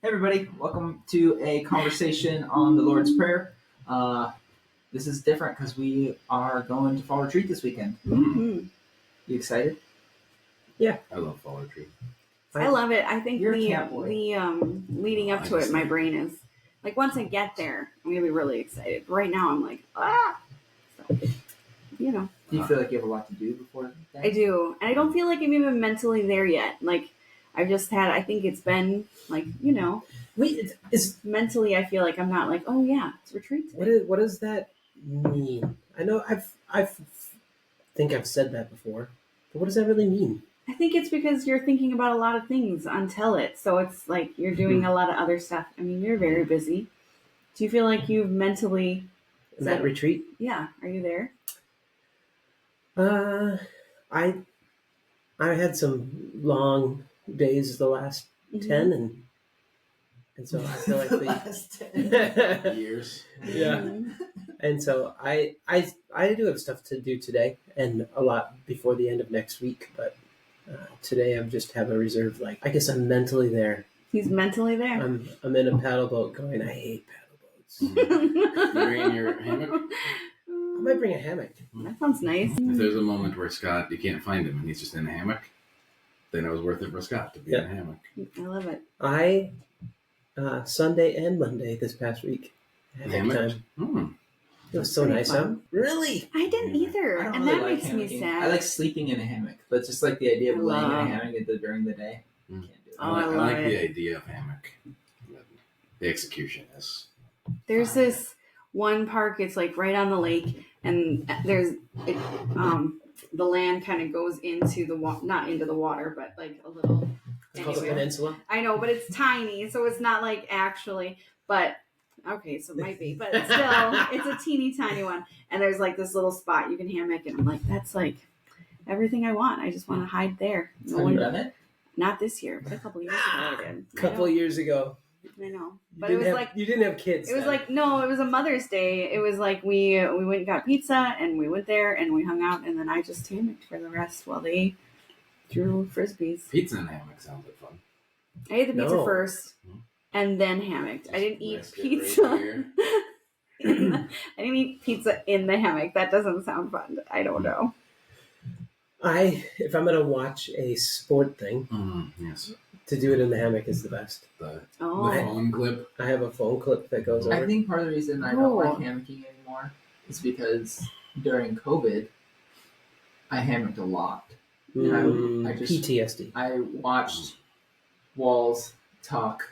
Hey everybody, welcome to a conversation on the Lord's Prayer. This is different because we are going to fall retreat this weekend. Mm-hmm. You excited? Yeah, I love fall retreat. I love it. I think You're a camp boy. the leading up to it, my brain is like, once I get there, I'm gonna be really excited. Right now, I'm like, So, Do you feel like you have a lot to do before that? I do, and I don't feel like I'm even mentally there yet. Like, I've just had. I think it's been like, Wait, is mentally, I feel like I'm not like, oh yeah, it's retreat today. what does that mean? I know I've think I've said that before, but what does that really mean? I think it's because you're thinking about a lot of things until it. So it's like you're doing a lot of other stuff. I mean, you're very busy. Do you feel like you've mentally... In that retreat? Yeah. Are you there? I had some long days the last 10 and so I feel like the last 10 years. Yeah. Mm-hmm. And so I do have stuff to do today and a lot before the end of next week, but today I'm just have a reserve. Like, I guess I'm mentally there. He's mentally there. I'm in a paddle boat going, I hate paddle boats. You bringing your hammock? I might bring a hammock. That sounds nice. If there's a moment where Scott, you can't find him and he's just in a hammock, then it was worth it for Scott to be in a hammock. I love it. I Sunday and Monday this past week had a good time. It was so nice out. Really? I didn't either, I don't and really that like makes me hammocking. sad. I like sleeping in a hammock, but just like the idea of laying in a hammock during the day, can't do it. Oh, I I like love the it. idea of hammock. The execution is. There's this one park. It's like right on the lake, and the land kind of goes into the water, not into the water, but like a little. It's called a Anyway. peninsula. I know, but it's tiny, so it's not like actually. But okay, so it might be, but still, it's a teeny tiny one. And there's like this little spot you can hammock, and I'm like, that's like everything I want. I just want to hide there. Have you done it? Not this year, but a couple years ago I did. A couple years ago. I know, You but it was didn't like you didn't have kids. it was then. like no, it was a Mother's Day. It was like we went and got pizza, and we went there and we hung out, and then I just hammocked for the rest while they drew frisbees. Pizza and hammock sounds like fun. I ate the pizza No. first, and then hammocked. I didn't eat Rest it pizza. right here. I didn't eat pizza in the hammock. That doesn't sound fun. I don't know. If I'm gonna watch a sport thing, Yes. to do it in the hammock is the best. The Oh, phone clip. I have a phone clip that goes over. I think part of the reason I don't like hammocking anymore is because during COVID, I hammocked a lot. I just- PTSD I watched walls talk.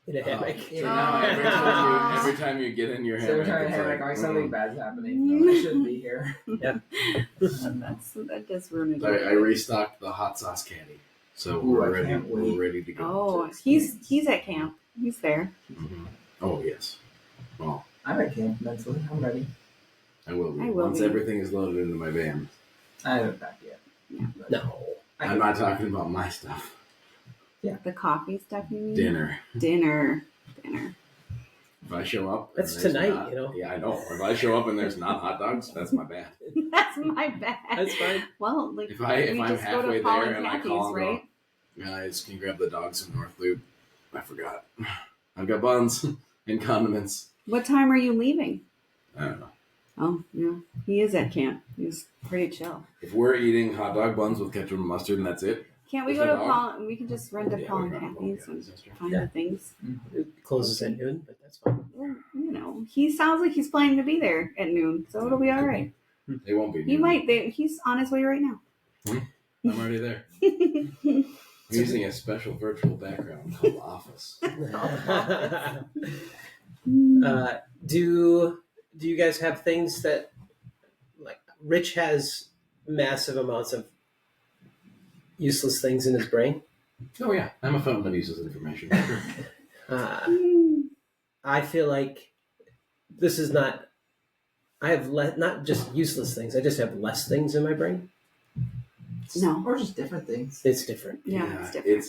in a hammock. Yeah. So now every time you get in your So hammock, every time I it's hammock, like something mm. bad's happening. I shouldn't be here. that does ruin it. I restocked the hot sauce caddy, so Ooh, I we're ready. can't wait. We're ready to go. Oh, he's at camp. He's there. Mhm. Oh yes. Well, I'm at camp mentally. I'm ready. I will be I will once be. everything is loaded into my van. I haven't packed yet. Yeah. But No. I'm not talking about my stuff. The coffee stuff you mean? Dinner. Dinner. If I show up, That's and there's tonight, not- you know. Yeah, I know. If I show up and there's not hot dogs, that's my bad. That's my bad. That's fine. Well, like If we I'm just go halfway to Paul there and and I Kathy's, call and right? go, guys, can you grab the dogs in North Loop? I forgot. I've got buns and condiments. What time are you leaving? I don't know. Oh, yeah. He is at camp. He's pretty chill. If we're eating hot dog buns with ketchup and mustard and that's it, Can't we Is go it to all? Paul? We can just run to Yeah, Paul we and run to Paul, Kathy's yeah, and that's true. find Yeah. the things. It closes at noon, but that's fine. Well, he sounds like he's planning to be there at noon, so it'll be all right. they won't be. He near might. me. He's on his way right now. I'm already there. I'm using a special virtual background called Office. Do you guys have things that, like, Rich has massive amounts of useless things in his brain? Oh yeah, I'm a fountain of useless information. I feel like this is not. I have not just useless things. I just have less things in my brain. No. Or just different things. It's different. Yeah, it's different.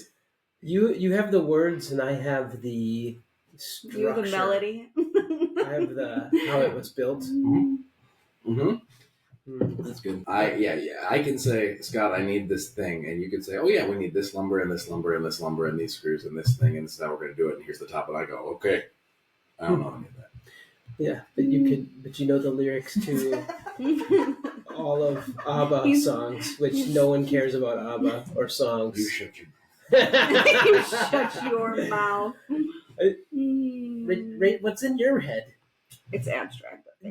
You have the words, and I have the structure. You have the melody. I have the how it was built. Mm-hmm. That's good. I can say, Scott, I need this thing, and you can say, oh yeah, we need this lumber and this lumber and this lumber and these screws and this thing, and this is how we're going to do it. And here's the top, and I go, okay, I don't know any of that. Yeah, but you know the lyrics to all of ABBA songs, which no one cares about ABBA or songs. You shut your You shut your mouth. Rate what's in your head. It's abstract. I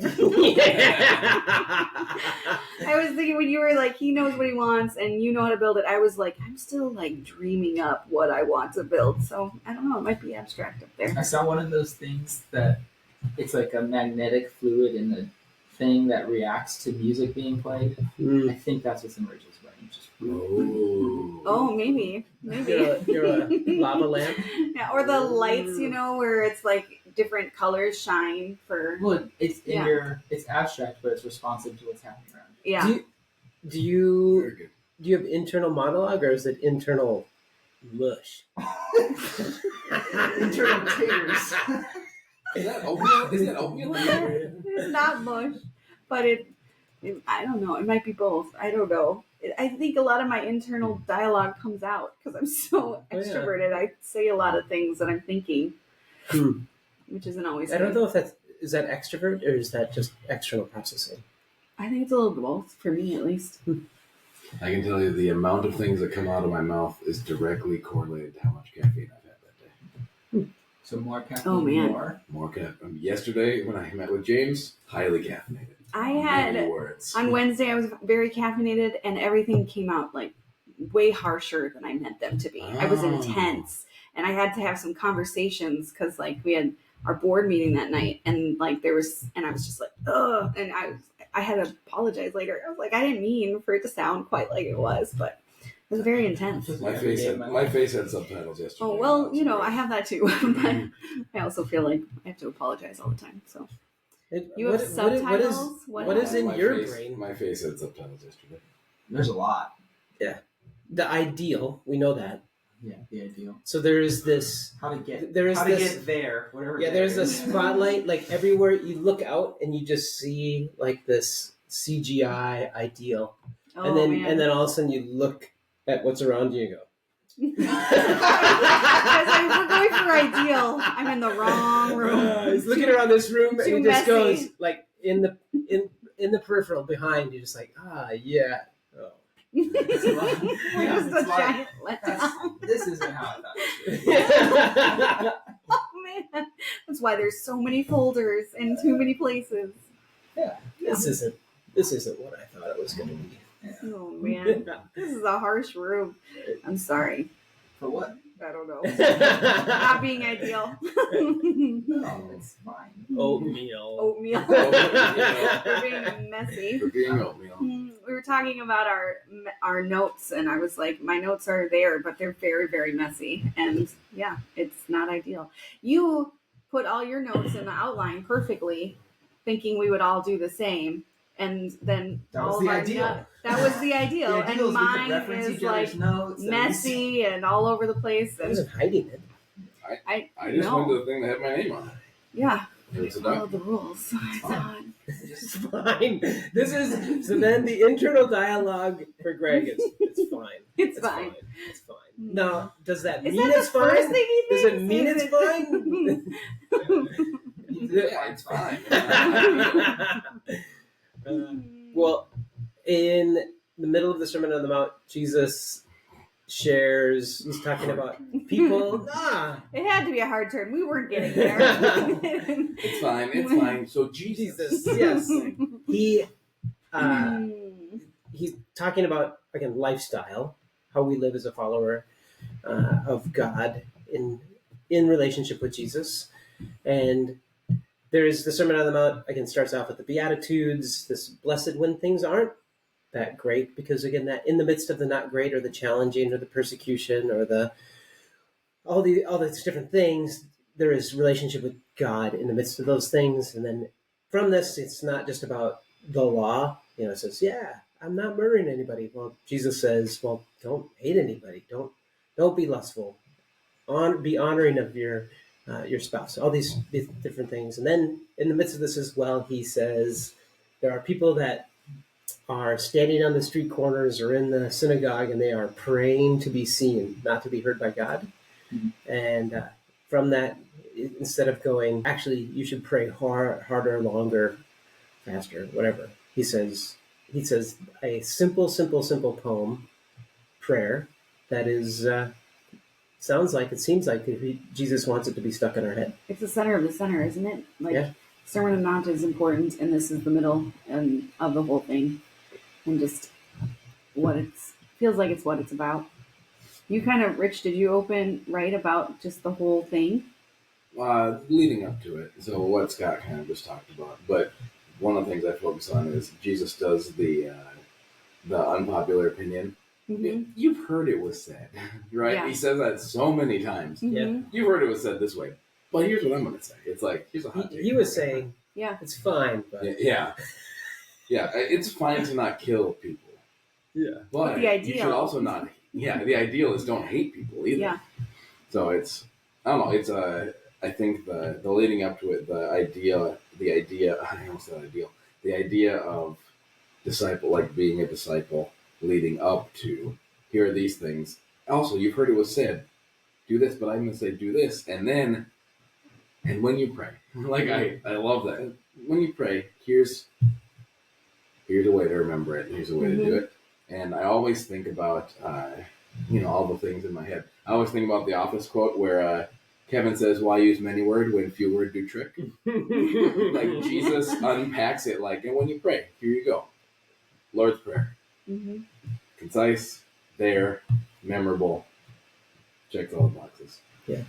Yeah. was thinking when you were like, he knows what he wants and you know how to build it. I was like, I'm still like dreaming up what I want to build. So I don't know. It might be abstract up there. I saw one of those things that it's like a magnetic fluid in the thing that reacts to music being played. I think that's what's in Rachel's brain. Just Oh, maybe. You're a lava lamp. Yeah, or the lights, where it's like different colors shine for. Well, it's in it's abstract, but it's responsive to what's happening around. Yeah. Do you Very good. do you have internal monologue or is it internal mush? Internal tears. Is that oatmeal? Is that oatmeal? It's not mush, but I don't know. It might be both. I don't know. I think a lot of my internal dialogue comes out because I'm so extroverted. I say a lot of things that I'm thinking, which isn't always. I don't know if is that extrovert or is that just external processing? I think it's a little both for me, at least. I can tell you the amount of things that come out of my mouth is directly correlated to how much caffeine I've had that day. So more caffeine. Oh, man. More caffeine. Yesterday, when I met with James, highly caffeinated. I had Many words. on Wednesday. I was very caffeinated, and everything came out like way harsher than I meant them to be. I was intense, and I had to have some conversations because like we had our board meeting that night, and like I was just like, ugh, and I had to apologize later. I was like, I didn't mean for it to sound quite like it was, but it was very intense. My face had subtitles yesterday. Oh well, I have that too, but I also feel like I have to apologize all the time. So. You have subtitles? What is in my your face, brain? My face had subtitles yesterday. There's a lot. The ideal, we know that. Yeah, the ideal. So there is this. How to get There is how this. to get there. Whatever. Yeah, there's a spotlight like everywhere you look out, and you just see like this CGI ideal, Oh, and then man. all of a sudden you look at what's around you and go. We're going for ideal. I'm in the wrong room. He's looking around this room and too he just messy. goes like in the peripheral behind you, just like yeah. Oh. We're just it's a like- giant letdown. This isn't how I thought it should be. Oh man, that's why there's so many folders in too many places. This isn't what I thought it was going to be. Oh man, this is a harsh room. I'm sorry. For what? I don't know. Not being ideal. No, it's fine. Oatmeal. Oatmeal. Oatmeal. We're being messy. For being oatmeal. We were talking about our notes, and I was like, my notes are there, but they're very, very messy. And yeah, it's not ideal. You put all your notes in the outline perfectly, thinking we would all do the same. And then That all was of the our ideal. That was the ideal. The ideal And is we could mine reference is each other's like notes. messy and all over the place. I And wasn't hiding it. I just know. went to the thing that had my name on it. Yeah, It was a follow duck. the rules. It's on. It's fine. This is so. Then the internal dialogue for Greg is it's fine. It's fine. It's fine. Now, does that Is mean that it's the first fine? thing he Does thinks? it mean Is it's fine? Yeah, it's fine. Well, in the middle of the Sermon on the Mount, Jesus shares. He's talking about people. It had to be a hard turn. We weren't getting there. It's fine. It's fine. So Jesus. Yes. He he's talking about again lifestyle, how we live as a follower of God in relationship with Jesus, and there's the Sermon on the Mount. Again, starts off with the Beatitudes. This blessed when things aren't that great, because again, that in the midst of the not great or the challenging or the persecution or the all these different things, there is relationship with God in the midst of those things. And then from this, it's not just about the law. It says, yeah, I'm not murdering anybody. Well, Jesus says, well, don't hate anybody. Don't be lustful. Be honoring of your spouse. All these different things. And then in the midst of this as well, he says there are people that are standing on the street corners or in the synagogue, and they are praying to be seen, not to be heard by God. Mm-hmm. And from that, instead of going, actually, you should pray harder, longer, faster, whatever. He says a simple poem prayer that is seems like Jesus wants it to be stuck in our head. It's the center of the center, isn't it? Like, Yeah. Sermon on the Mount is important, and this is the middle and of the whole thing, and just what it's feels like it's what it's about. You kind of, Rich, did you open right about just the whole thing? Leading up to it, so what Scott kind of just talked about, but one of the things I focus on is Jesus does the unpopular opinion. Mm-hmm. You've heard it was said, right? Yeah. He says that so many times. Mm-hmm. You've heard it was said this way, but here's what I'm going to say. It's like, here's a hot take. He was saying, Yeah. it's fine, but yeah, it's fine to not kill people. Yeah, but the ideal, you should also not. Yeah, the ideal is don't hate people either. Yeah. So it's, I don't know. It's I think the leading up to it, the idea. I almost said ideal. The idea of disciple, like being a disciple, leading up to here are these things. Also, you've heard it was said, do this, but I'm going to say do this, and when you pray, like I love that. When you pray, here's a way to remember it. Here's a way to do it. And I always think about all the things in my head. I always think about the Office quote where Kevin says, "Why use many words when few words do trick?" Like Jesus unpacks it like, and when you pray, here you go. Lord's Prayer. Mm-hmm. Concise, there, memorable. Checks all the boxes. Yeah.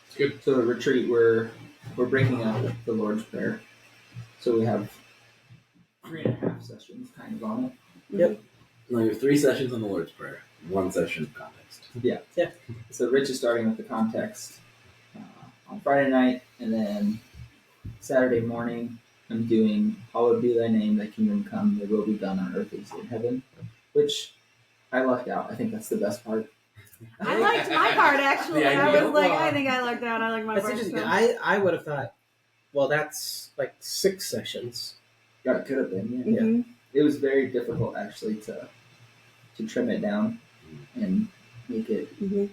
It's good. So at retreat, we're breaking up the Lord's Prayer. So we have 3.5 sessions kind of on it. Yep. No, you have 3 sessions on the Lord's Prayer. 1 session of context. Yeah. Yeah. So Rich is starting with the context on Friday night, and then Saturday morning I'm doing "Hallowed be thy name, thy kingdom come, thy will be done on earth as in heaven," which I lucked out. I think that's the best part. I liked my part, actually. The I idea. was like, I think I lucked out. I like my That's part. interesting. So. I would have thought, well, that's like 6 sessions. Yeah, it could have been. Yeah. Mm-hmm. It was very difficult actually to trim it down and make it Mm-hmm.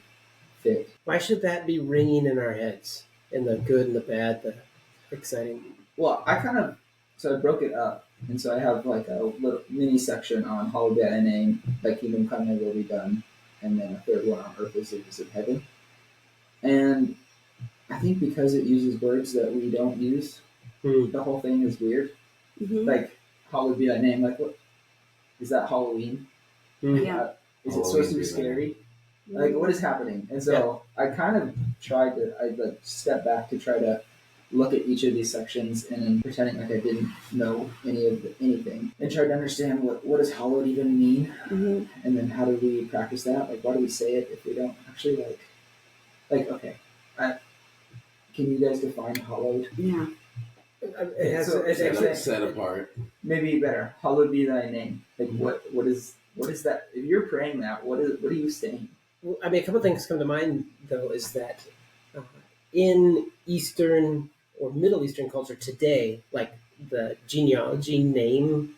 fit. Why should that be ringing in our heads? In the good and the bad, the exciting. Well, I broke it up, and so I have like a little mini section on "Hallowed be thy name, thy kingdom come, thy will be done," and then a third one on "Earth as it is in heaven." And I think because it uses words that we don't use, the whole thing is weird. Mm-hmm. Like "Hallowed be thy name," like what is that? Halloween? Yeah. Is it supposed to be scary? Like, what is happening? And so I kind of tried to, step back to try to look at each of these sections and then pretending like I didn't know anything and tried to understand what does hallowed even mean? Mm-hmm. And then how do we practice that? Like, why do we say it if we don't actually okay. Can you guys define hallowed? Yeah. It's actually set apart. Maybe better. Hallowed be thy name. Like, what is that? If you're praying that, what are you saying? Well, I mean, a couple of things come to mind, though, is that in Eastern or Middle Eastern culture today, like the genealogy name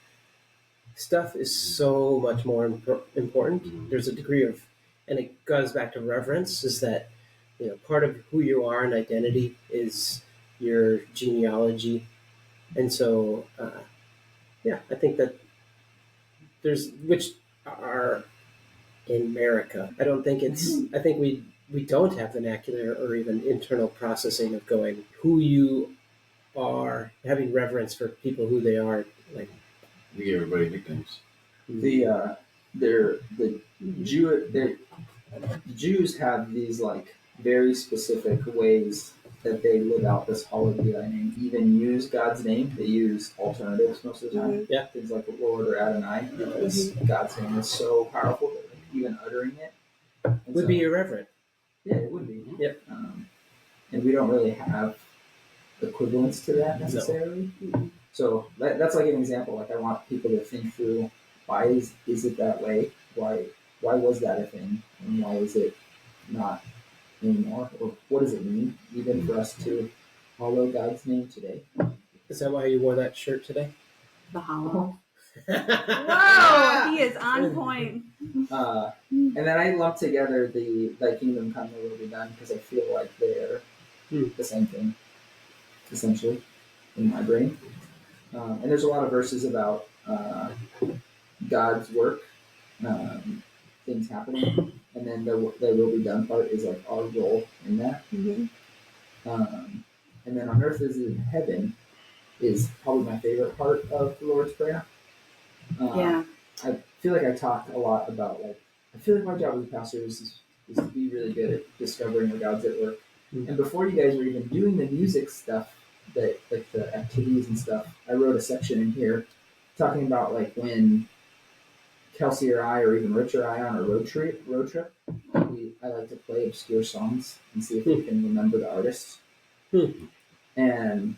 stuff is so much more important. There's a degree of, and it goes back to reverence, is that, part of who you are and identity is your genealogy. And so, I think that which are in America. I don't think I think we don't have vernacular or even internal processing of going who you are, having reverence for people, who they are. Like, We give everybody nicknames. The Jews have these like very specific ways that they live out this hallowed be thy name. Even use God's name. They use alternatives most of the time. Mm-hmm. Yeah. Things like Lord or Adonai, because God's name is so powerful that even uttering it would be irreverent. Yeah, it would be. Yep. And we don't really have equivalents to that necessarily. No. So that's like an example. Like, I want people to think through, why is it that way? Why was that a thing? And why is it not anymore? Or what does it mean even for us to hallow God's name today? Is that why you wore that shirt today? The hollow. Whoa, he is on point. And then I lump together the "Thy kingdom come, Thy will be done" because I feel like they're the same thing, essentially, in my brain. And there's a lot of verses about God's work, things happening, and then the "Thy will be done" part is like our role in that. And then "on earth as in heaven" is probably my favorite part of the Lord's Prayer. Yeah. I feel like I talk a lot about I feel like my job as a pastor is to be really good at discovering where God's at work. And before you guys were even doing the music stuff, that like the activities and stuff, I wrote a section in here talking about like when Kelsey or I, or even Rich or I, on a road trip, I like to play obscure songs and see if we can remember the artist. And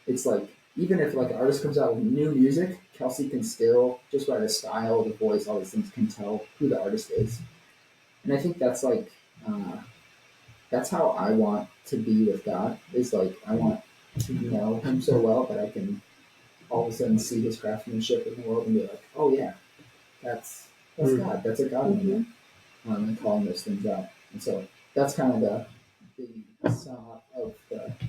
it's like, even if like an artist comes out with new music, Kelsey can still, just by the style, the voice, all these things, can tell who the artist is. And I think that's like, that's how I want to be with God, is like, I want to know him so well that I can all of a sudden see his craftsmanship in the world and be like, oh yeah, that's God, that's a God moment. And calling those things out. And so that's kind of the sum up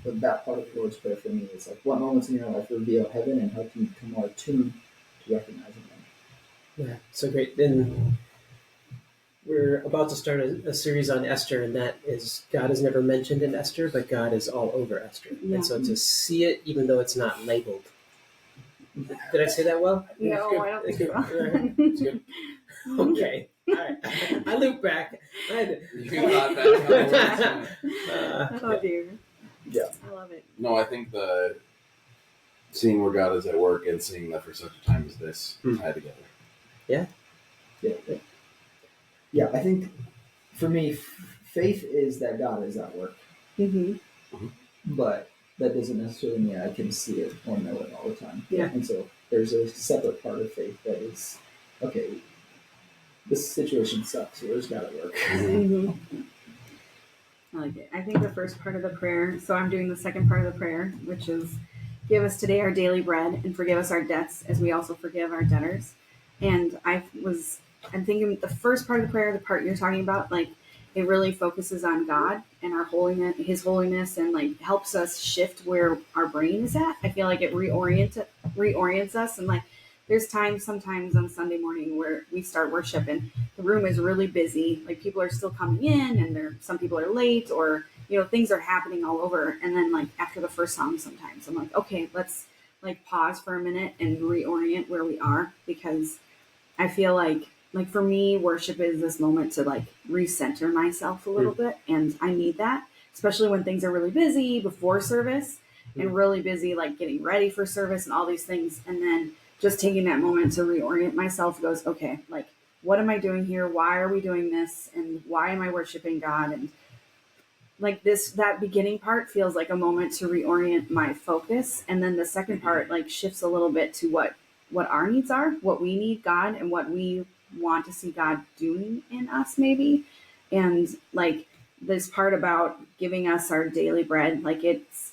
of that part of the Lord's Prayer for me. It's like, what moments in your life reveal heaven and help you become more attuned to recognizing them. Yeah, so great. Then we're about to start a series on Esther, and that is, God is never mentioned in Esther, but God is all over Esther. Yeah. And so to see it, even though it's not labeled. Did I say that well? No, I don't think so. It's good. Okay. All right. I loop back. You got that. Oh dear. Yeah. I love it. No, I think the seeing where God is at work and seeing that for such a time as this tied together. Yeah. I think for me, faith is that God is at work. But that doesn't necessarily mean I can see it or know it all the time. Yeah. And so there's a separate part of faith that is, okay, this situation sucks. Where's God at work? I like it. I think the first part of the prayer, so I'm doing the second part of the prayer, which is, give us today our daily bread and forgive us our debts as we also forgive our debtors. And I'm thinking the first part of the prayer, the part you're talking about, like, it really focuses on God and our holiness, his holiness, and like helps us shift where our brain is at. I feel like it reorients us. And like, there's sometimes on Sunday morning where we start worship and the room is really busy. Like, people are still coming in and some people are late, or, things are happening all over. And then like after the first song, sometimes I'm like, okay, let's like pause for a minute and reorient where we are, because I feel like for me, worship is this moment to like recenter myself a little bit. And I need that, especially when things are really busy before service and really busy, like getting ready for service and all these things. And then just taking that moment to reorient myself goes, okay, like, what am I doing here? Why are we doing this? And why am I worshiping God? And like that beginning part feels like a moment to reorient my focus. And then the second part like shifts a little bit to what our needs are, what we need God, and what we want to see God doing in us maybe. And like this part about giving us our daily bread, like it's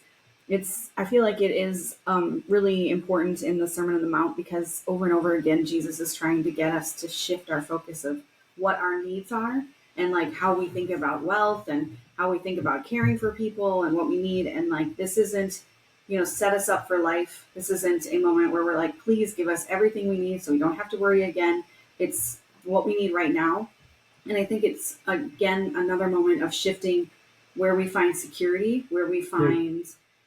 I feel like it is really important in the Sermon on the Mount, because over and over again Jesus is trying to get us to shift our focus of what our needs are, and like how we think about wealth and how we think about caring for people and what we need. And like, this isn't set us up for life. This isn't a moment where we're like, please give us everything we need so we don't have to worry again. It's what we need right now. And I think it's, again, another moment of shifting where we find security, where we find,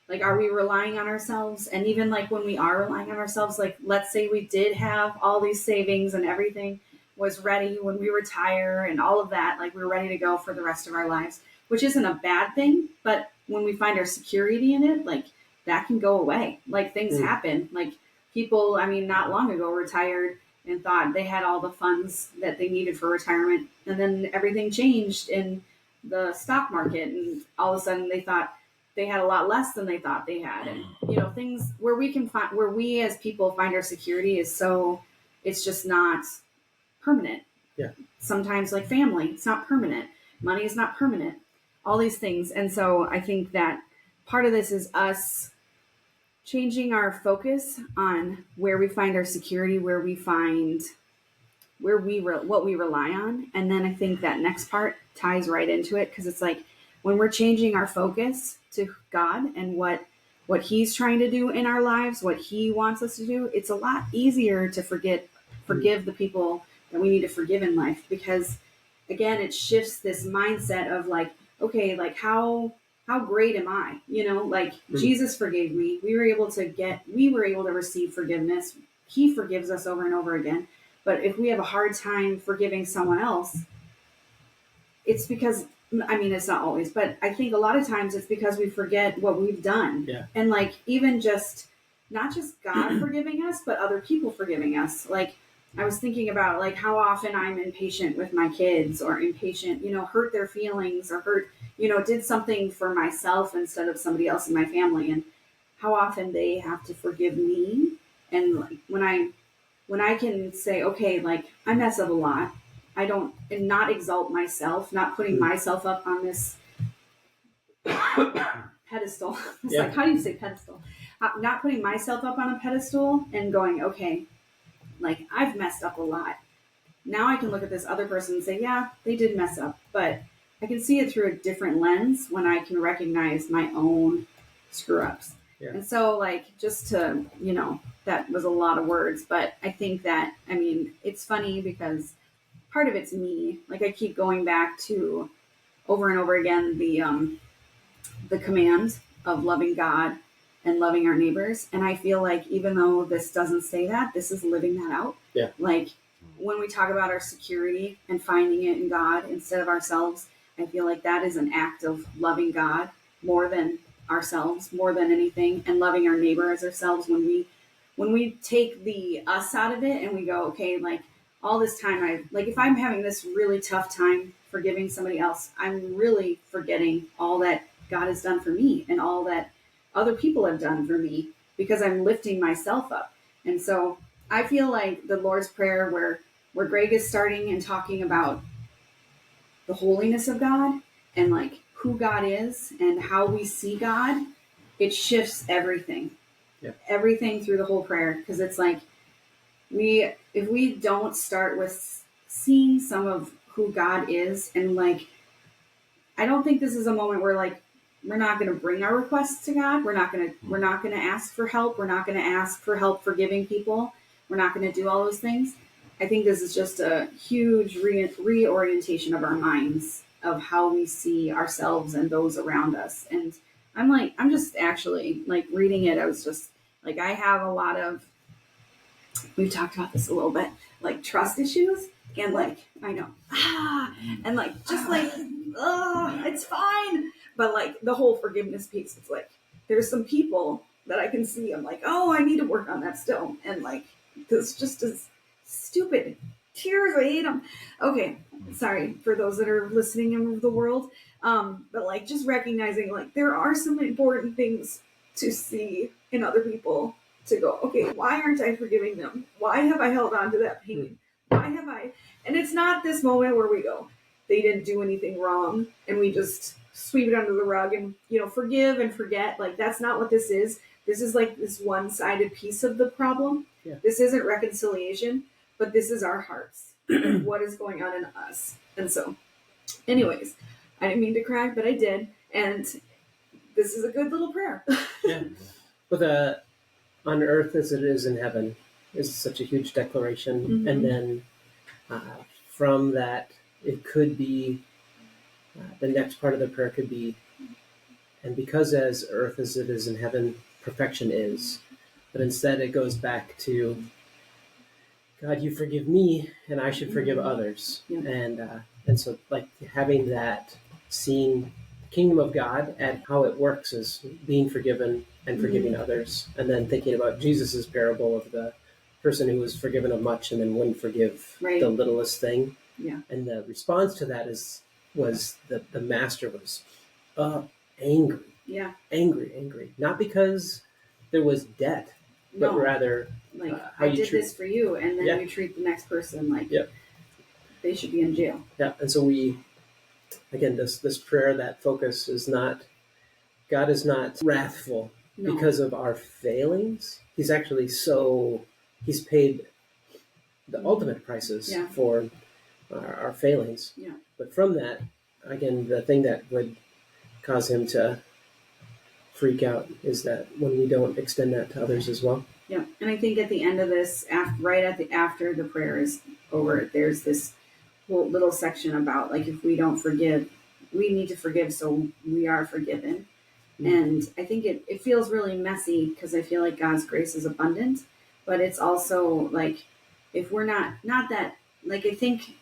like, are we relying on ourselves? And even like when we are relying on ourselves, like, let's say we did have all these savings and everything was ready when we retire and all of that, like we're ready to go for the rest of our lives, which isn't a bad thing. But when we find our security in it, like, that can go away. Like, things happen. Like, people, not long ago retired and thought they had all the funds that they needed for retirement. And then everything changed in the stock market. And all of a sudden they thought they had a lot less than they thought they had. And, things where we as people find our security is it's just not permanent. Yeah. Sometimes like family, it's not permanent. Money is not permanent. All these things. And so I think that part of this is us changing our focus on where we find our security, where we find what we rely on. And then I think that next part ties right into it, because it's like when we're changing our focus to God and what he's trying to do in our lives, what he wants us to do, it's a lot easier to forgive the people that we need to forgive in life, because again, it shifts this mindset of like, okay, like how great am I? Like Jesus forgave me. We were able to receive forgiveness. He forgives us over and over again. But if we have a hard time forgiving someone else, it's because, I mean, it's not always, but I think a lot of times it's because we forget what we've done. Yeah. And like, even just, not just God forgiving us, but other people forgiving us. Like, I was thinking about like how often I'm impatient with my kids, or impatient, hurt their feelings, or did something for myself instead of somebody else in my family. And how often they have to forgive me. And like, when I can say, okay, like I mess up a lot, and not exalt myself, not putting myself up on this pedestal. It's like, how do you say pedestal? Not putting myself up on a pedestal and going, okay, like I've messed up a lot. Now I can look at this other person and say, yeah, they did mess up, but I can see it through a different lens when I can recognize my own screw ups. Yeah. And so like, just to, that was a lot of words, but I think that, I mean, it's funny because part of it's me. Like I keep going back to over and over again, the command of loving God and loving our neighbors. And I feel like even though this doesn't say that, this is living that out. Yeah. Like when we talk about our security and finding it in God instead of ourselves, I feel like that is an act of loving God more than ourselves, more than anything, and loving our neighbor as ourselves. When we take the us out of it and we go, okay, like all this time if I'm having this really tough time forgiving somebody else, I'm really forgetting all that God has done for me and all that other people have done for me, because I'm lifting myself up. And so I feel like the Lord's Prayer, where Greg is starting and talking about the holiness of God and like who God is and how we see God, it shifts everything. Yeah. Everything through the whole prayer, because it's like if we don't start with seeing some of who God is, and like I don't think this is a moment where like we're not going to bring our requests to God. We're not going to ask for help. We're not going to ask for help forgiving people. We're not going to do all those things. I think this is just a huge reorientation of our minds, of how we see ourselves and those around us. And I'm just actually like reading it. I was just like, I have a lot of, we've talked about this a little bit, like trust issues. And like, I know, and like, just like, it's fine. But like the whole forgiveness piece, it's like, there's some people that I can see. I'm like, oh, I need to work on that still. And like, this just is stupid. Tears, I hate them. Okay, sorry for those that are listening in the world. But like, just recognizing like there are some important things to see in other people, to go, okay, why aren't I forgiving them? Why have I held on to that pain? Why have I? And it's not this moment where we go, they didn't do anything wrong, and we just sweep it under the rug and, forgive and forget. Like, that's not what this is. This is like this one-sided piece of the problem. Yeah. This isn't reconciliation, but this is our hearts and what is going on in us. And so, anyways, I didn't mean to cry, but I did. And this is a good little prayer. Yeah. With on earth as it is in heaven is such a huge declaration. Mm-hmm. And then from that, it could be, the next part of the prayer could be, and because as earth as it is in heaven, perfection is. But instead it goes back to, God, you forgive me, and I should forgive others. Yeah. And so like having that, seeing the kingdom of God and how it works is being forgiven and forgiving others. And then thinking about Jesus's parable of the person who was forgiven of much and then wouldn't forgive the littlest thing. Yeah. And the response to that was that the master was angry. Yeah. Angry. Not because there was debt, but rather like how I you did treat this for you, and then you treat the next person like they should be in jail. Yeah. And so this prayer, that focus is not, God is not wrathful No. because of our failings. He's actually he's paid the ultimate prices Yeah. for our failings. Yeah. But from that, again, the thing that would cause him to freak out is that when we don't extend that to others as well. Yeah, and I think at the end of this, after the prayer is over, there's this whole little section about like if we don't forgive, we need to forgive so we are forgiven. And I think it feels really messy because I feel like God's grace is abundant, but it's also like if we're not that like I think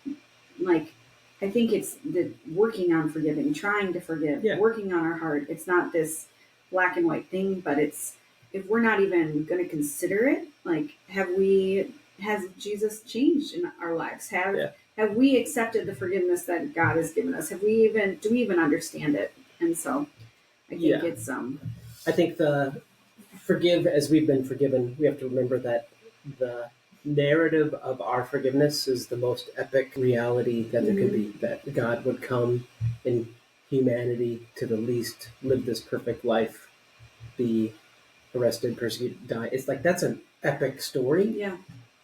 it's the working on forgiving, trying to forgive, Yeah. working on our heart. It's not this black and white thing, but it's if we're not even going to consider it, like has Jesus changed in our lives? Have we accepted the forgiveness that God has given us? Do we even understand it? And so I think it's I think the forgive as we've been forgiven, we have to remember that the narrative of our forgiveness is the most epic reality that there could be, that God would come in humanity to the least, live this perfect life, be arrested, persecuted, die. It's like that's an epic story. Yeah.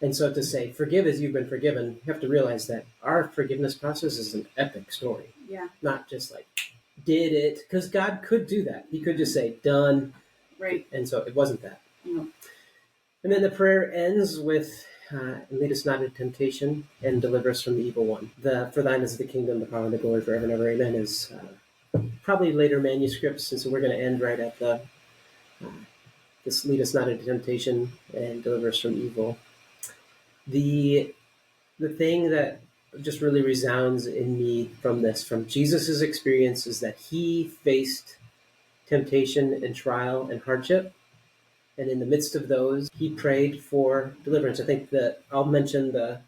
And so to say, forgive as you've been forgiven, you have to realize that our forgiveness process is an epic story. Yeah. Not just like, did it? Because God could do that. He could just say, done. Right. And so it wasn't that. No. And then the prayer ends with, lead us not into temptation and deliver us from the evil one. For thine is the kingdom, the power, and the glory forever and ever. Amen is probably later manuscripts. And so we're going to end right at this lead us not into temptation and deliver us from evil. The thing that just really resounds in me from Jesus' experience is that he faced temptation and trial and hardship. And in the midst of those, he prayed for deliverance. I think that I'll mention the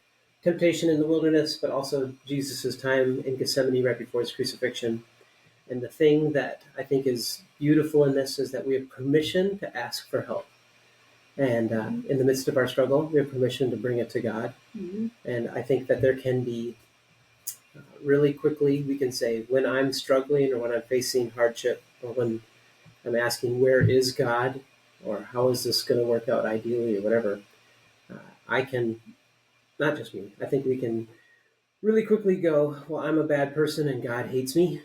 temptation in the wilderness, but also Jesus' time in Gethsemane right before his crucifixion. And the thing that I think is beautiful in this is that we have permission to ask for help. And in the midst of our struggle, we have permission to bring it to God. Mm-hmm. And I think that there can be, really quickly, we can say, when I'm struggling or when I'm facing hardship or when I'm asking, where is God? Or how is this going to work out ideally or whatever, I can, not just me, I think we can really quickly go, well, I'm a bad person and God hates me.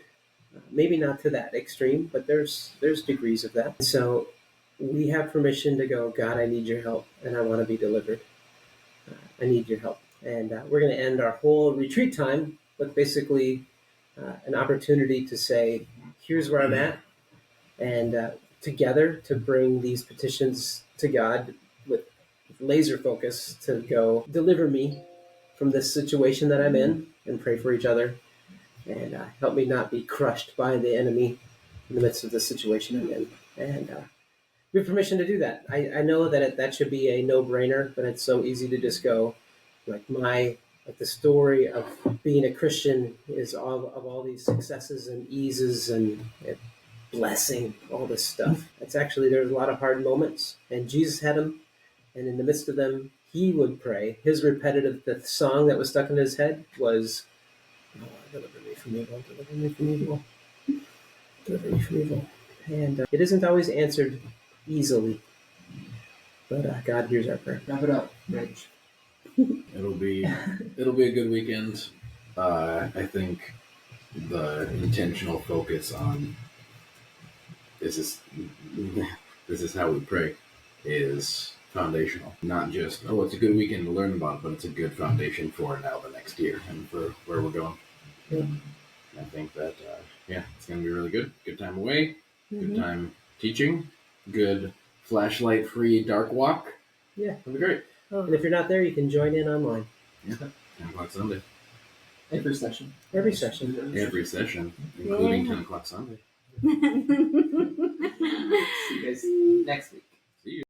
Maybe not to that extreme, but there's degrees of that. So we have permission to go, God, I need your help and I want to be delivered. I need your help. And we're going to end our whole retreat time with basically an opportunity to say, here's where I'm at. And together to bring these petitions to God with laser focus to go, deliver me from this situation that I'm in, and pray for each other. And help me not be crushed by the enemy in the midst of the situation I'm in. And we have permission to do that. I know that that should be a no-brainer, but it's so easy to just go, the story of being a Christian is all these successes and eases and blessing, all this stuff. It's actually, there's a lot of hard moments, and Jesus had them, and in the midst of them, he would pray. His the song that was stuck in his head was, oh, deliver me from evil, deliver me from evil, deliver me from evil. And it isn't always answered easily, but God hears our prayer. Wrap it up, Rich. It'll be a good weekend. I think the intentional focus on this is how we pray is foundational. Not just, oh, it's a good weekend to learn about, but it's a good foundation for now the next year and for where we're going. Yeah. I think that it's going to be really good. Good time away. Good time teaching. Good flashlight free dark walk. Yeah, it'll be great. And if you're not there, you can join in online. Yeah, 10 o'clock Sunday. Every session. Every session, including 10 o'clock Sunday. See you guys next week.